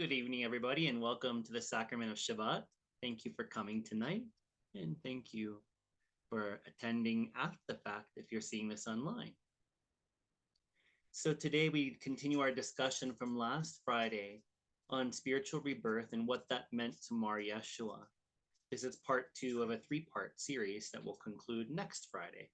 Good evening, everybody, and welcome to the Sacrament of Shabbat. Thank you for coming tonight, and thank you for attending after the fact if you're seeing this online. So today we continue our discussion from last Friday on spiritual rebirth and what that meant to Mar Yeshua. This is part 2 of a 3-part series that will conclude next Friday.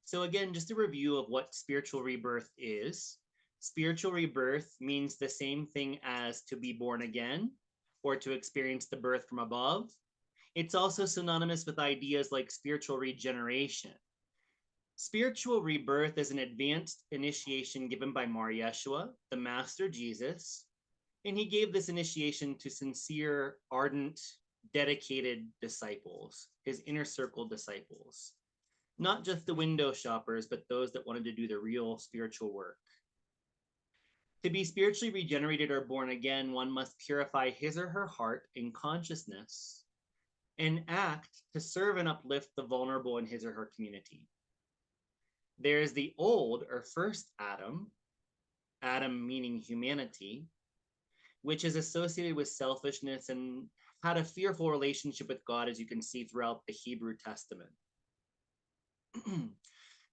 So again, just a review of what spiritual rebirth is. Spiritual rebirth means the same thing as to be born again or to experience the birth from above. It's also synonymous with ideas like spiritual regeneration. Spiritual rebirth is an advanced initiation given by Mar Yeshua, the Master Jesus, and he gave this initiation to sincere, ardent, dedicated disciples, his inner circle disciples. Not just the window shoppers, but those that wanted to do the real spiritual work. To be spiritually regenerated or born again, one must purify his or her heart and consciousness and act to serve and uplift the vulnerable in his or her community. There's the old or first Adam, Adam meaning humanity, which is associated with selfishness and had a fearful relationship with God, as you can see throughout the Hebrew Testament.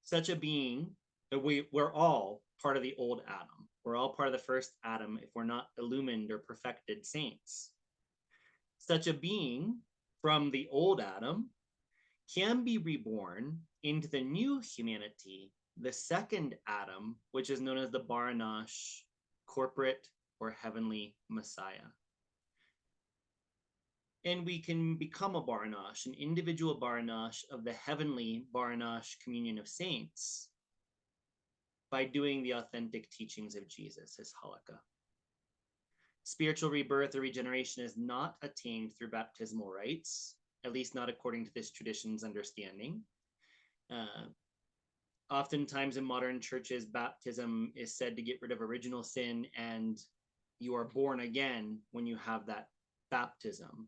Such a being, we're all part of the old Adam. We're all part of the first Adam if we're not illumined or perfected saints. Such a being from the old Adam can be reborn into the new humanity, the second Adam, which is known as the Baranash, corporate or heavenly Messiah. And we can become a Baranash, an individual Baranash of the heavenly Baranash communion of saints by doing the authentic teachings of Jesus, his halakha. Spiritual rebirth or regeneration is not attained through baptismal rites, at least not according to this tradition's understanding. Oftentimes in modern churches, baptism is said to get rid of original sin, and you are born again when you have that baptism.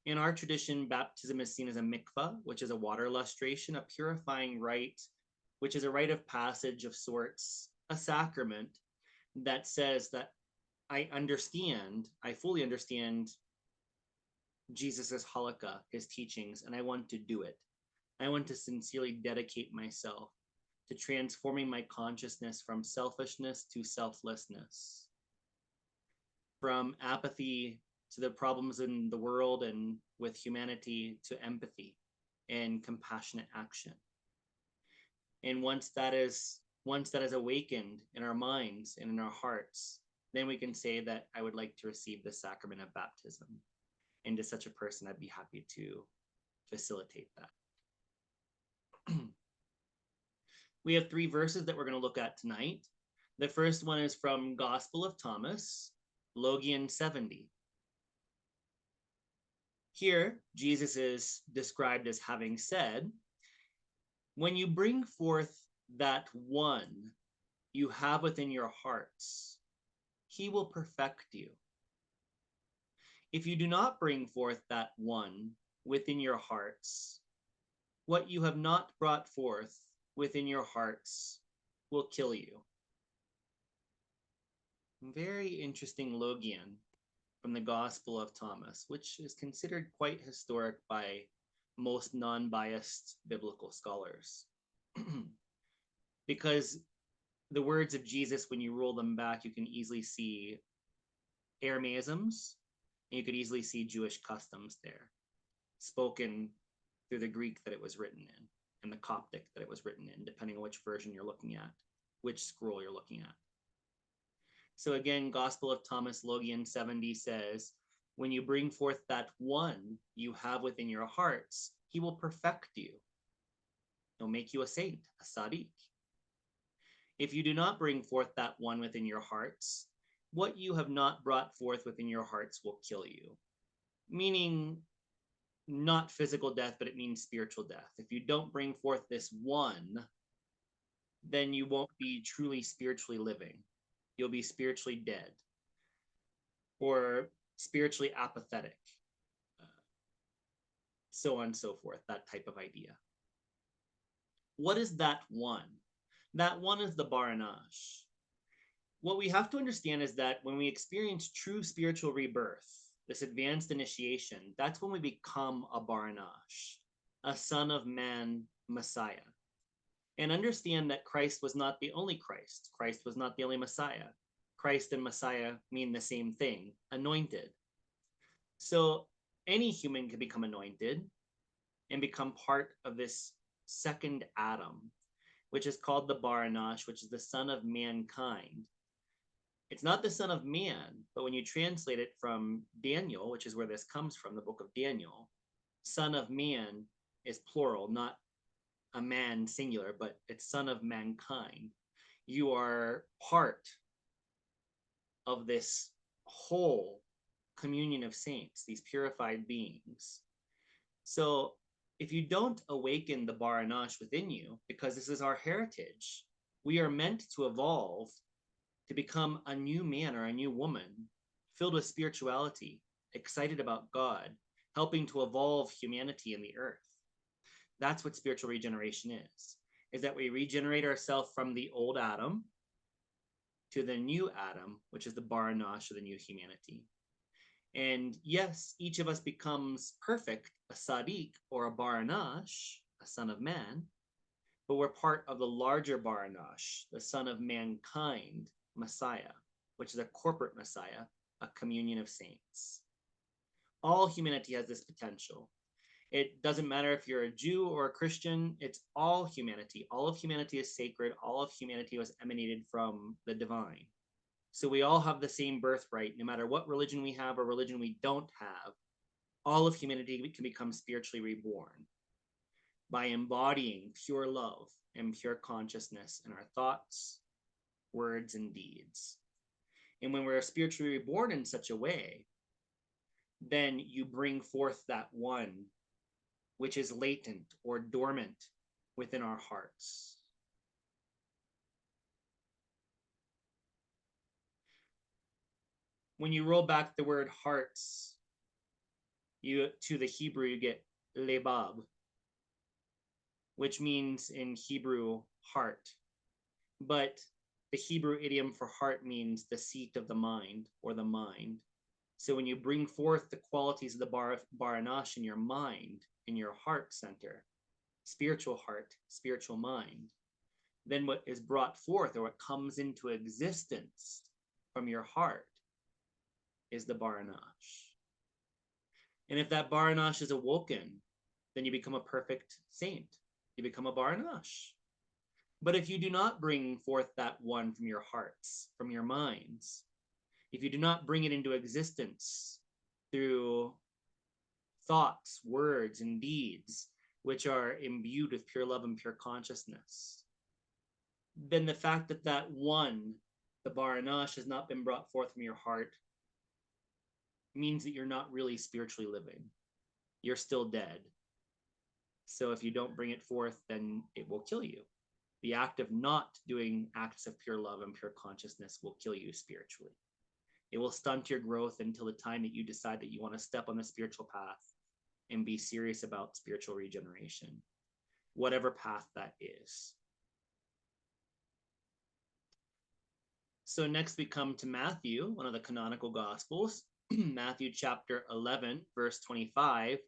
In our tradition, baptism is seen as a mikvah, which is a water lustration, a purifying rite, which is a rite of passage of sorts, a sacrament that says that I fully understand Jesus's halakha, his teachings, and I want to do it. I want to sincerely dedicate myself to transforming my consciousness from selfishness to selflessness, from apathy to the problems in the world and with humanity to empathy and compassionate action. And once that is awakened in our minds and in our hearts, then we can say that I would like to receive the sacrament of baptism. And to such a person, I'd be happy to facilitate that. We have 3 verses that we're going to look at tonight. The first one is from Gospel of Thomas, Logian 70. Here, Jesus is described as having said, when you bring forth that one you have within your hearts, he will perfect you. If you do not bring forth that one within your hearts, what you have not brought forth within your hearts will kill you. Very interesting Logian from the Gospel of Thomas, which is considered quite historic by most non-biased biblical scholars. Because the words of Jesus, when you roll them back, you can easily see Aramaisms, and you could easily see Jewish customs there, spoken through the Greek that it was written in, and the Coptic that it was written in, depending on which version you're looking at, which scroll you're looking at. So again, Gospel of Thomas, Logian 70 says, when you bring forth that one you have within your hearts, he will perfect you. He'll make you a saint, a tzaddik. If you do not bring forth that one within your hearts, what you have not brought forth within your hearts will kill you. Meaning not physical death, but it means spiritual death. If you don't bring forth this one, then you won't be truly spiritually living. You'll be spiritually dead or spiritually apathetic, so on and so forth, that type of idea. What is that one? That one is the Baranash. What we have to understand is that when we experience true spiritual rebirth, this advanced initiation, that's when we become a Baranash, a Son of Man Messiah. And understand that Christ was not the only Christ. Christ was not the only Messiah. Christ and Messiah mean the same thing, anointed. So any human can become anointed and become part of this second Adam, which is called the Baranash, which is the Son of Mankind. It's not the Son of Man, but when you translate it from Daniel, which is where this comes from, the book of Daniel, Son of Man is plural, not a man singular, but it's Son of Mankind. You are part of this whole communion of saints, these purified beings. So if you don't awaken the Baranash within you, because this is our heritage, we are meant to evolve to become a new man or a new woman, filled with spirituality, excited about God, helping to evolve humanity in the earth. That's what spiritual regeneration is that we regenerate ourselves from the old Adam to the new Adam, which is the Baranash, or the new humanity. And yes, each of us becomes perfect, a Sadiq or a Baranash, a son of man, but we're part of the larger Baranash, the Son of Mankind, Messiah, which is a corporate Messiah, a communion of saints. All humanity has this potential. It doesn't matter if you're a Jew or a Christian, it's all humanity. All of humanity is sacred. All of humanity was emanated from the divine. So we all have the same birthright, no matter what religion we have or religion we don't have. All of humanity can become spiritually reborn by embodying pure love and pure consciousness in our thoughts, words, and deeds. And when we're spiritually reborn in such a way, then you bring forth that one which is latent or dormant within our hearts. When you roll back the word hearts, to the Hebrew, you get lebab, which means in Hebrew, heart. But the Hebrew idiom for heart means the seat of the mind or the mind. So when you bring forth the qualities of the Baranash in your mind, in your heart center, spiritual heart, spiritual mind, then what is brought forth or what comes into existence from your heart is the Baranash. And if that Baranash is awoken, then you become a perfect saint. You become a Baranash. But if you do not bring forth that one from your hearts, from your minds, if you do not bring it into existence through thoughts, words, and deeds, which are imbued with pure love and pure consciousness, then the fact that that one, the Baranash, has not been brought forth from your heart means that you're not really spiritually living. You're still dead. So if you don't bring it forth, then it will kill you. The act of not doing acts of pure love and pure consciousness will kill you spiritually. It will stunt your growth until the time that you decide that you want to step on the spiritual path and be serious about spiritual regeneration, whatever path that is. So next we come to Matthew, one of the canonical gospels. Matthew chapter 11, verse 25,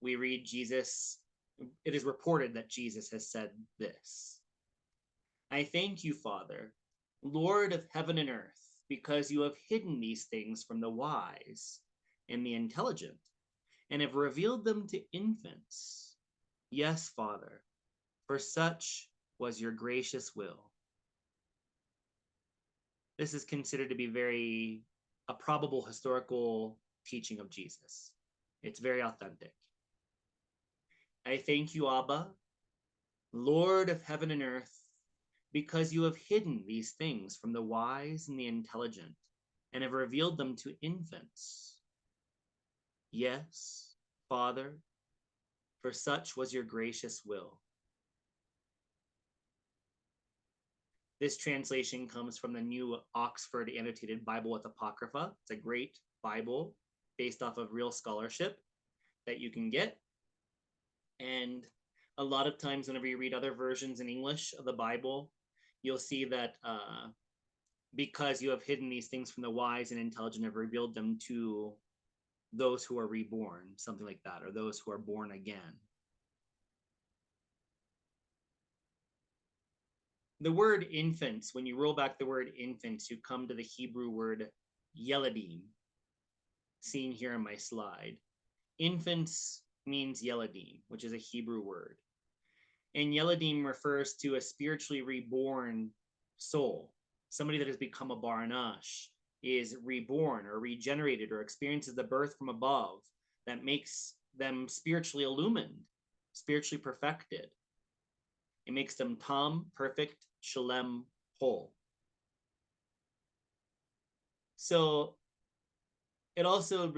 we read Jesus, it is reported that Jesus has said this: I thank you, Father, Lord of heaven and earth, because you have hidden these things from the wise and the intelligent, and have revealed them to infants. Yes, Father, for such was your gracious will. This is considered to be a probable historical teaching of Jesus. It's very authentic. I thank you, Abba, Lord of heaven and earth, because you have hidden these things from the wise and the intelligent, and have revealed them to infants. Yes, Father, for such was your gracious will. This translation comes from the New Oxford Annotated Bible with Apocrypha. It's a great Bible based off of real scholarship that you can get. And a lot of times whenever you read other versions in English of the Bible, you'll see that because you have hidden these things from the wise and intelligent, have revealed them to those who are reborn, something like that, or those who are born again. The word infants, when you roll back the word infants, you come to the Hebrew word yeladim, seen here on my slide. Infants means yeladim, which is a Hebrew word. And yeladim refers to a spiritually reborn soul, somebody that has become a baranash, is reborn or regenerated or experiences the birth from above that makes them spiritually illumined, spiritually perfected. It makes them tam, perfect, shalem, whole. So it also,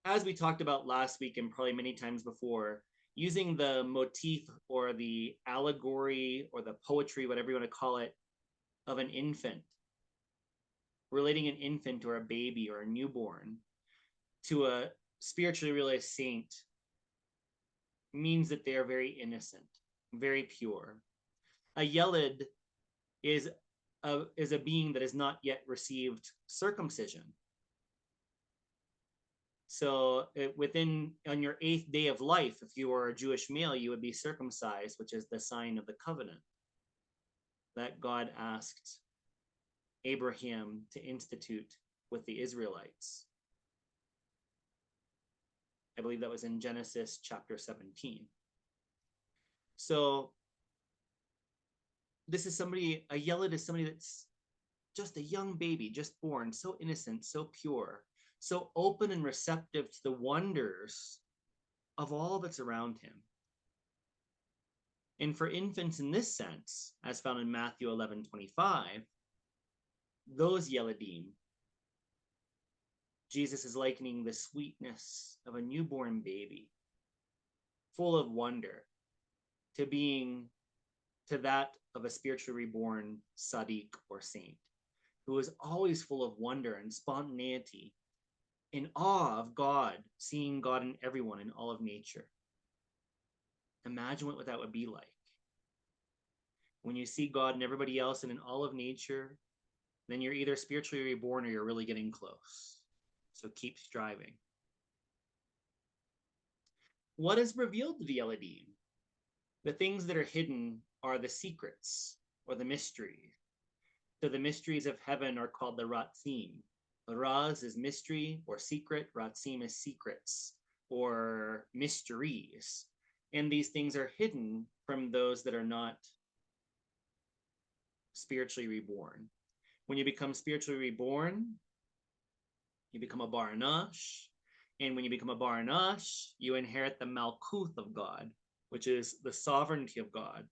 as we talked about last week and probably many times before, using the motif or the allegory or the poetry, whatever you want to call it, of an infant, relating an infant or a baby or a newborn to a spiritually realized saint means that they are very innocent, very pure. A yelid is a being that has not yet received circumcision. So on your 8th day of life, if you were a Jewish male, you would be circumcised, which is the sign of the covenant that God asked Abraham to institute with the Israelites. I believe that was in Genesis chapter 17. So this is somebody, a yelid is somebody that's just a young baby, just born, so innocent, so pure, so open and receptive to the wonders of all that's around him. And for infants in this sense, as found in Matthew 11:25, those yeladim, Jesus is likening the sweetness of a newborn baby, full of wonder, to that of a spiritually reborn Sadiq or saint, who is always full of wonder and spontaneity, in awe of God, seeing God in everyone, in all of nature. Imagine what that would be like. When you see God in everybody else and in all of nature, then you're either spiritually reborn or you're really getting close. So keep striving. What is revealed to the Eladim? The things that are hidden are the secrets or the mystery. So the mysteries of heaven are called the Ratzim. Raz is mystery or secret. Ratzim is secrets or mysteries. And these things are hidden from those that are not spiritually reborn. When you become spiritually reborn, you become a baranash. And when you become a baranash, you inherit the malkuth of God, which is the sovereignty of God.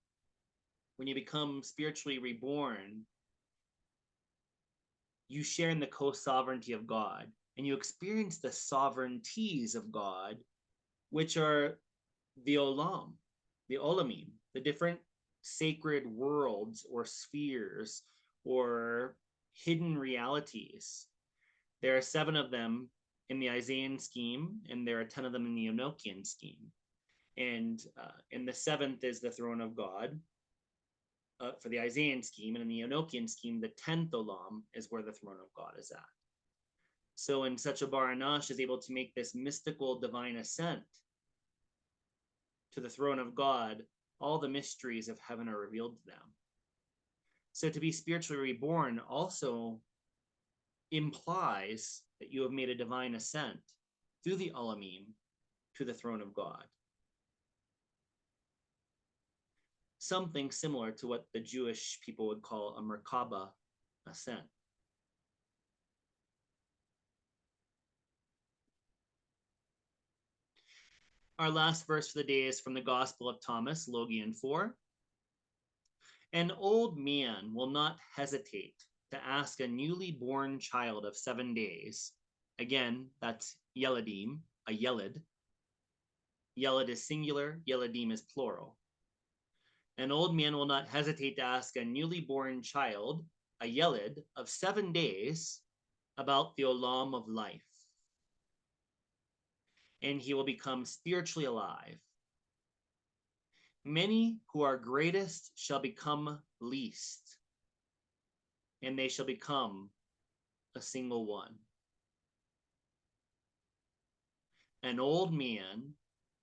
When you become spiritually reborn, you share in the co-sovereignty of God, and you experience the sovereignties of God, which are the olam, the olamim, the different sacred worlds or spheres or hidden realities. There are 7 of them in the Isaiah scheme, and there are 10 of them in the Enochian scheme. And in the 7th is the throne of God for the Isaiah scheme, and in the Enochian scheme, the 10th olam is where the throne of God is at. So in such a baranash is able to make this mystical divine ascent to the throne of God, all the mysteries of heaven are revealed to them. So to be spiritually reborn also implies that you have made a divine ascent through the Olamim to the throne of God. Something similar to what the Jewish people would call a Merkaba ascent. Our last verse for the day is from the Gospel of Thomas, Logian 4. An old man will not hesitate to ask a newly born child of 7 days. Again, that's yeladim, a yelid. Yelid is singular, yeladim is plural. An old man will not hesitate to ask a newly born child, a yelid, of 7 days about the olam of life. And he will become spiritually alive. Many who are greatest shall become least, and they shall become a single one. An old man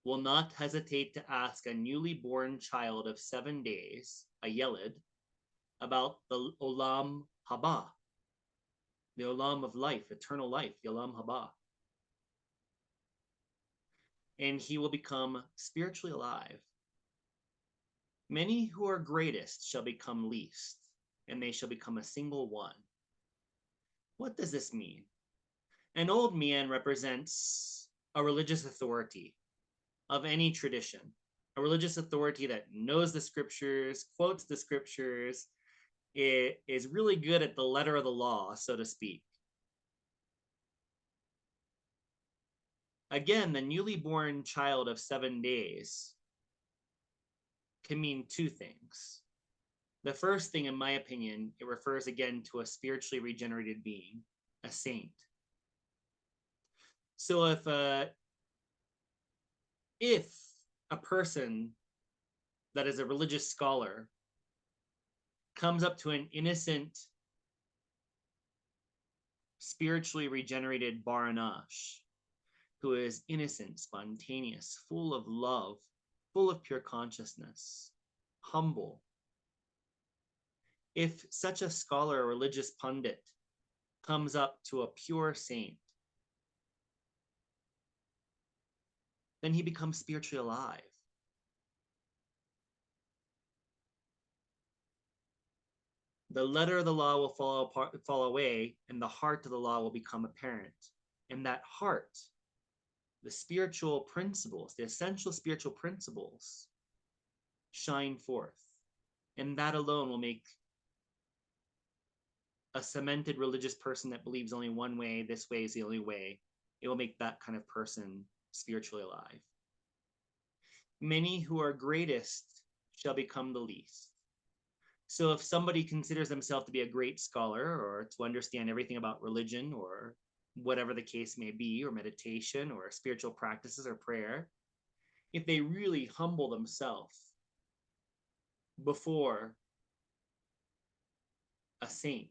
will not hesitate to ask a newly born child of 7 days, a yelid, about the olam haba, the olam of life, eternal life, the olam haba. And he will become spiritually alive. Many who are greatest shall become least, and they shall become a single one. What does this mean? An old man represents a religious authority of any tradition, a religious authority that knows the scriptures, quotes the scriptures, is really good at the letter of the law, so to speak. Again, the newly born child of 7 days can mean two things. The first thing, in my opinion, it refers again to a spiritually regenerated being, a saint. So if a person that is a religious scholar comes up to an innocent, spiritually regenerated Baranash, who is innocent, spontaneous, full of love, full of pure consciousness, humble. If such a scholar or religious pundit comes up to a pure saint, then he becomes spiritually alive. The letter of the law will fall away, and the heart of the law will become apparent. And that heart, the spiritual principles, the essential spiritual principles, shine forth. And that alone will make a cemented religious person that believes only one way, this way is the only way. It will make that kind of person spiritually alive. Many who are greatest shall become the least. So if somebody considers themselves to be a great scholar or to understand everything about religion or whatever the case may be, or meditation or spiritual practices or prayer, if they really humble themselves before a saint,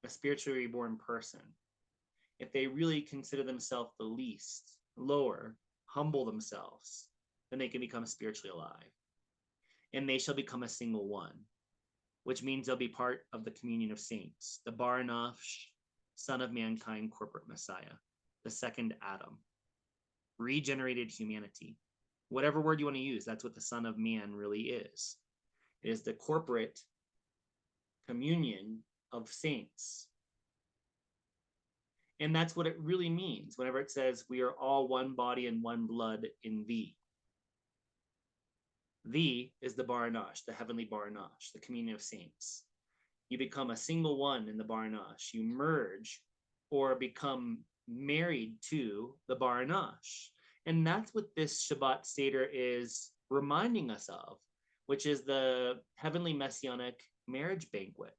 a spiritually reborn person, if they really consider themselves the least, lower, humble themselves, then they can become spiritually alive. And they shall become a single one, which means they'll be part of the communion of saints, the Baranash, Son of Mankind, corporate Messiah, the second Adam, regenerated humanity. Whatever word you want to use, that's what the Son of Man really is. It is the corporate communion of saints. And that's what it really means whenever it says, we are all one body and one blood in thee. Thee is the Baranash, the heavenly Baranash, the communion of saints. You become a single one in the Baranash. You merge or become married to the Baranash. And that's what this Shabbat Seder is reminding us of, which is the heavenly messianic marriage banquet.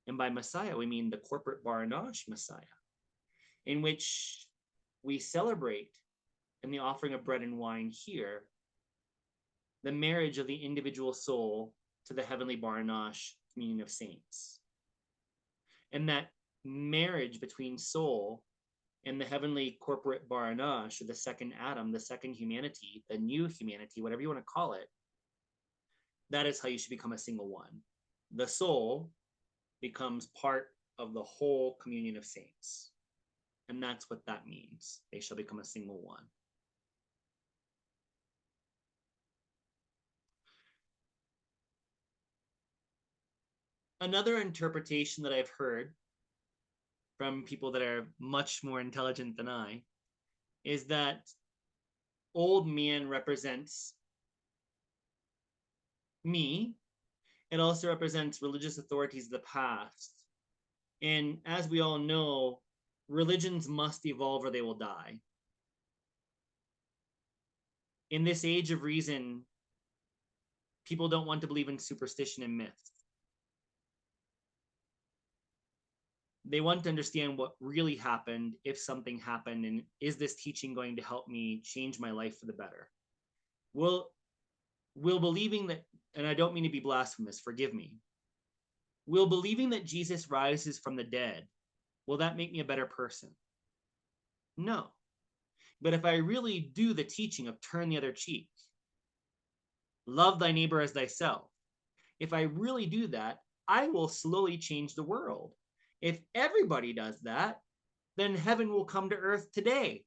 And by Messiah, we mean the corporate Baranash Messiah, in which we celebrate in the offering of bread and wine here the marriage of the individual soul to the heavenly Baranash communion of saints. And that marriage between soul and the heavenly corporate Baranash, or the second Adam, the second humanity, the new humanity, whatever you want to call it, that is how you should become a single one. The soul becomes part of the whole communion of saints. And that's what that means. They shall become a single one. Another interpretation that I've heard from people that are much more intelligent than I is that old man represents me. It also represents religious authorities of the past. And as we all know, religions must evolve or they will die. In this age of reason, people don't want to believe in superstition and myth. They want to understand what really happened, if something happened, and is this teaching going to help me change my life for the better? Will Will believing that, and I don't mean to be blasphemous, forgive me, will believing that Jesus rises from the dead, will that make me a better person? No. But if I really do the teaching of turn the other cheek, love thy neighbor as thyself, if I really do that, I will slowly change the world. If everybody does that, then heaven will come to earth today.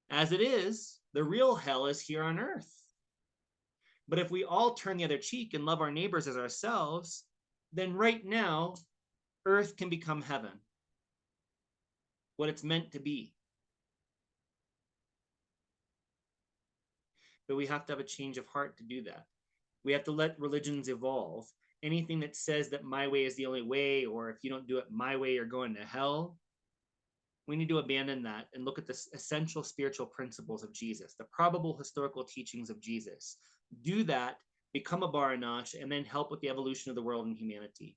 As it is, the real hell is here on earth. But if we all turn the other cheek and love our neighbors as ourselves, then right now, earth can become heaven, what it's meant to be. But we have to have a change of heart to do that. We have to let religions evolve. Anything that says that my way is the only way, or if you don't do it my way, you're going to hell, we need to abandon that and look at the essential spiritual principles of Jesus, the probable historical teachings of Jesus. Do that, become a Baranash, and then help with the evolution of the world and humanity.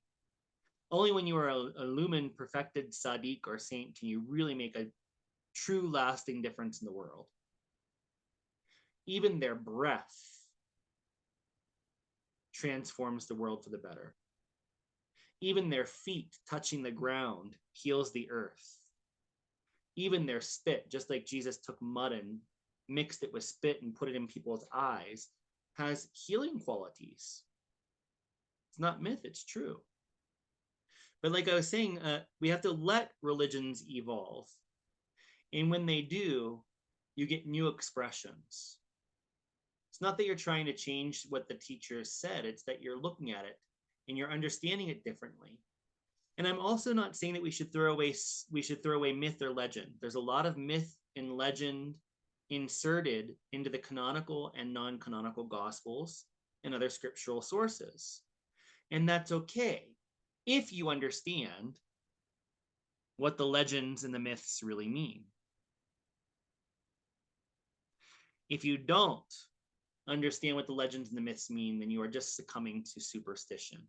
Only when you are a illumined, perfected Sadiq or saint can you really make a true, lasting difference in the world. Even their breath transforms the world for the better. Even their feet touching the ground heals the earth. Even their spit, just like Jesus took mud and mixed it with spit and put it in people's eyes, has healing qualities. It's not myth, it's true. But like I was saying, we have to let religions evolve. And when they do, you get new expressions. It's not that you're trying to change what the teacher said, it's that you're looking at it and you're understanding it differently. And I'm also not saying that we should throw away myth or legend. There's a lot of myth and legend inserted into the canonical and non-canonical gospels and other scriptural sources. And that's okay if you understand what the legends and the myths really mean. If you don't understand what the legends and the myths mean, then you are just succumbing to superstition.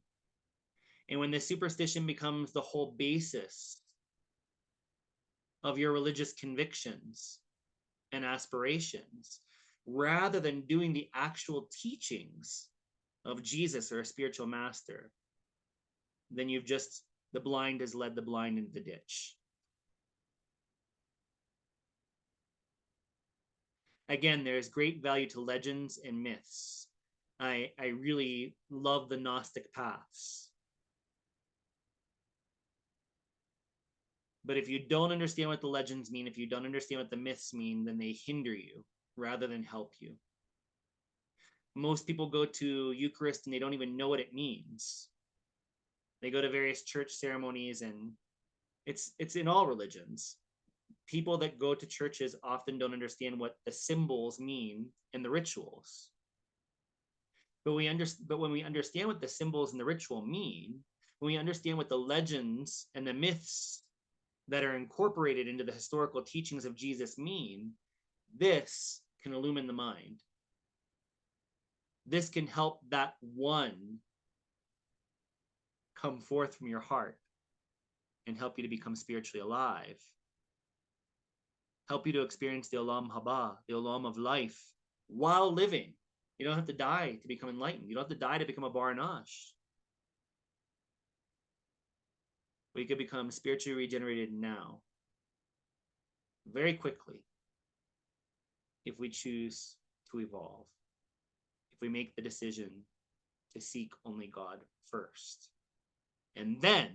And when the superstition becomes the whole basis of your religious convictions and aspirations, rather than doing the actual teachings of Jesus or a spiritual master, then the blind has led the blind into the ditch. Again, there is great value to legends and myths. I really love the Gnostic paths. But if you don't understand what the legends mean, if you don't understand what the myths mean, then they hinder you rather than help you. Most people go to Eucharist and they don't even know what it means. They go to various church ceremonies, and it's in all religions. People that go to churches often don't understand what the symbols mean and the rituals. But when we understand what the symbols and the ritual mean, when we understand what the legends and the myths that are incorporated into the historical teachings of Jesus mean, this can illumine the mind. This can help that one come forth from your heart and help you to become spiritually alive. Help you to experience the Olam Haba, the Olam of life, while living. You don't have to die to become enlightened. You don't have to die to become a Baranash. We could become spiritually regenerated now, very quickly, if we choose to evolve, if we make the decision to seek only God first. And then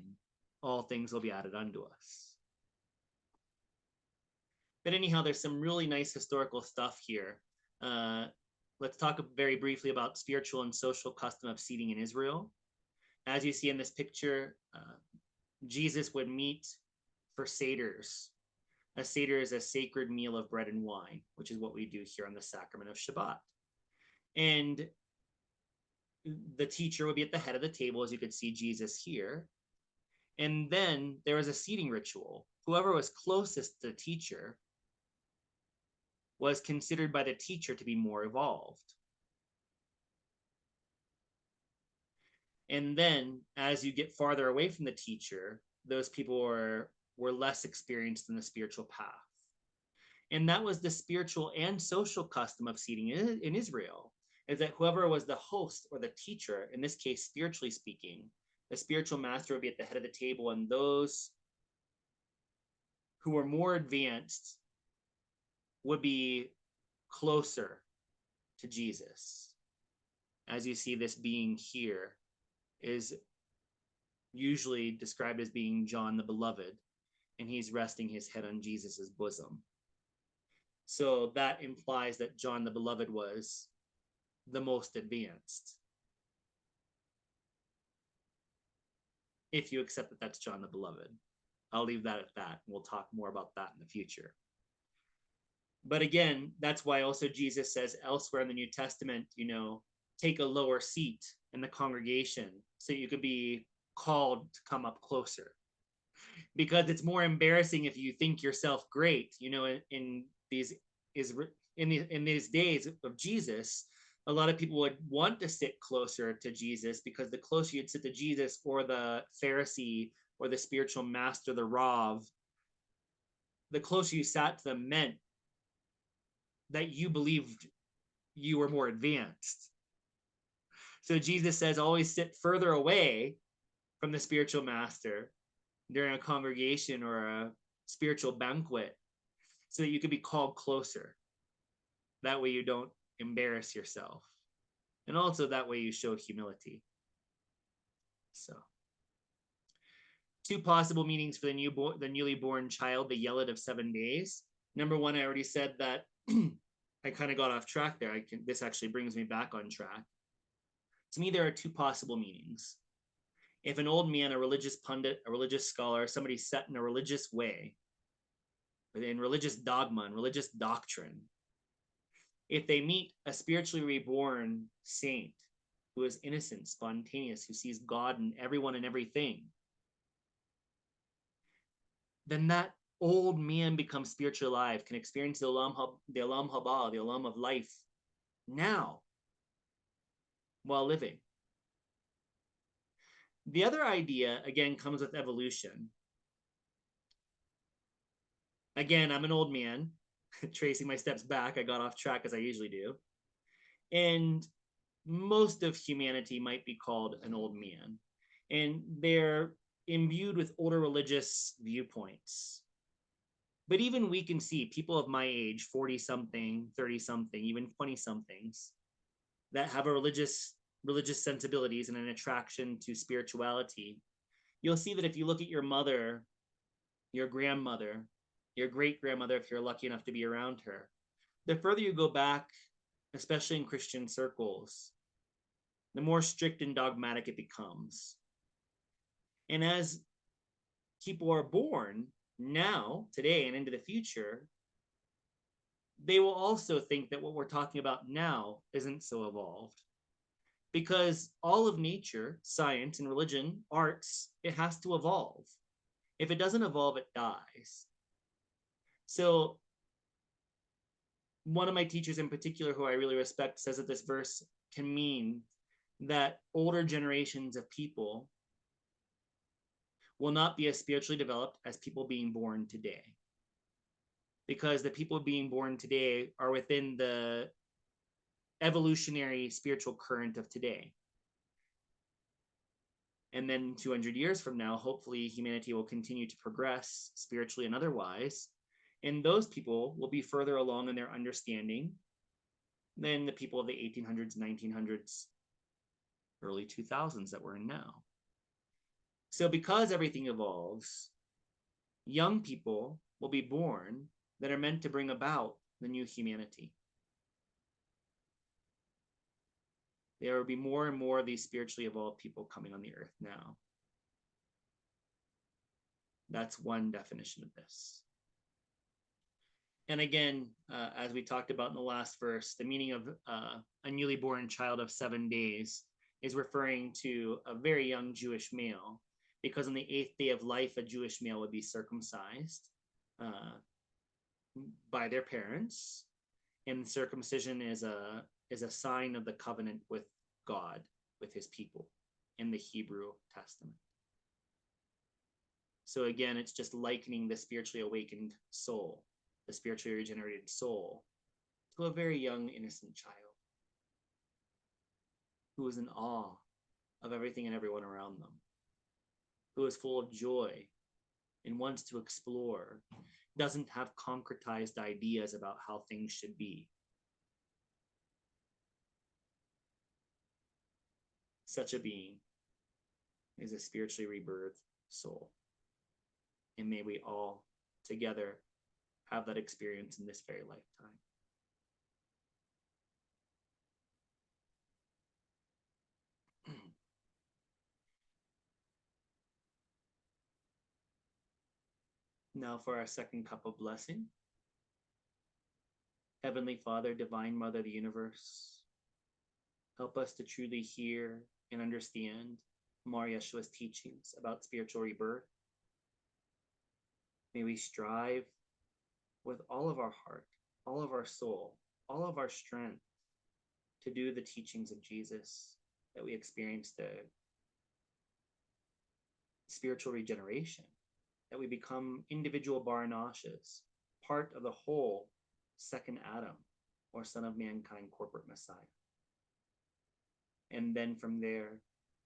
all things will be added unto us. But anyhow, there's some really nice historical stuff here. Let's talk very briefly about spiritual and social custom of seating in Israel. As you see in this picture, Jesus would meet for seders. A seder is a sacred meal of bread and wine, which is what we do here on the sacrament of Shabbat. And the teacher would be at the head of the table, as you could see Jesus here. And then there was a seating ritual. Whoever was closest to the teacher was considered by the teacher to be more evolved. And then as you get farther away from the teacher, those people were less experienced in the spiritual path. And that was the spiritual and social custom of seating in Israel, is that whoever was the host or the teacher, in this case, spiritually speaking, the spiritual master would be at the head of the table, and those who were more advanced would be closer to Jesus. As you see, this being here is usually described as being John the Beloved, and he's resting his head on Jesus's bosom. So that implies that John the Beloved was the most advanced, if you accept that that's John the Beloved. I'll leave that at that. We'll talk more about that in the future. But again, that's why also Jesus says elsewhere in the New Testament, take a lower seat in the congregation so you could be called to come up closer. Because it's more embarrassing if you think yourself great. In these days of Jesus, a lot of people would want to sit closer to Jesus, because the closer you'd sit to Jesus or the Pharisee or the spiritual master, the Rav, the closer you sat to them meant that you believed you were more advanced. So Jesus says always sit further away from the spiritual master during a congregation or a spiritual banquet so that you can be called closer. That way you don't embarrass yourself. And also that way you show humility. So, two possible meanings for the newly born child, the yellet of 7 days. Number one, I already said that. I kind of got off track there. This actually brings me back on track. To me, there are two possible meanings. If an old man, a religious pundit, a religious scholar, somebody set in a religious way, in religious dogma and religious doctrine, if they meet a spiritually reborn saint who is innocent, spontaneous, who sees God in everyone and everything, then that old man becomes spiritually alive, can experience the Olam Haba, the Olam of life now while living. The other idea, again, comes with evolution. Again, I'm an old man, tracing my steps back. I got off track as I usually do. And most of humanity might be called an old man. And they're imbued with older religious viewpoints. But even we can see people of my age, 40-something, 30-something, even 20-somethings, that have a religious sensibilities and an attraction to spirituality. You'll see that if you look at your mother, your grandmother, your great-grandmother, if you're lucky enough to be around her, the further you go back, especially in Christian circles, the more strict and dogmatic it becomes. And as people are born now, today, and into the future, they will also think that what we're talking about now isn't so evolved. Because all of nature, science and religion, arts, it has to evolve. If it doesn't evolve, it dies. So one of my teachers in particular, who I really respect, says that this verse can mean that older generations of people will not be as spiritually developed as people being born today. Because the people being born today are within the evolutionary spiritual current of today. And then 200 years from now, hopefully humanity will continue to progress spiritually and otherwise. And those people will be further along in their understanding than the people of the 1800s, 1900s, early 2000s that we're in now. So because everything evolves, young people will be born that are meant to bring about the new humanity. There will be more and more of these spiritually evolved people coming on the earth now. That's one definition of this. And again, as we talked about in the last verse, the meaning of a newly born child of 7 days is referring to a very young Jewish male, because on the 8th day of life, a Jewish male would be circumcised by their parents, and circumcision is a sign of the covenant with God, with his people in the Hebrew Testament. So again, it's just likening the spiritually awakened soul the spiritually regenerated soul, to a very young, innocent child who is in awe of everything and everyone around them, who is full of joy and wants to explore, doesn't have concretized ideas about how things should be. Such a being is a spiritually rebirthed soul. And may we all together have that experience in this very lifetime. Now for our second cup of blessing. Heavenly Father, Divine Mother of the universe, help us to truly hear and understand Mar Yeshua's teachings about spiritual rebirth. May we strive with all of our heart, all of our soul, all of our strength to do the teachings of Jesus, that we experience the spiritual regeneration, that we become individual Baranashas, part of the whole second Adam, or Son of Mankind corporate Messiah. And then from there,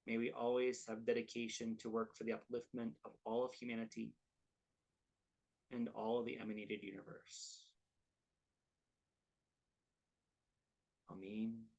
may we always have dedication to work for the upliftment of all of humanity and all of the emanated universe. Amen.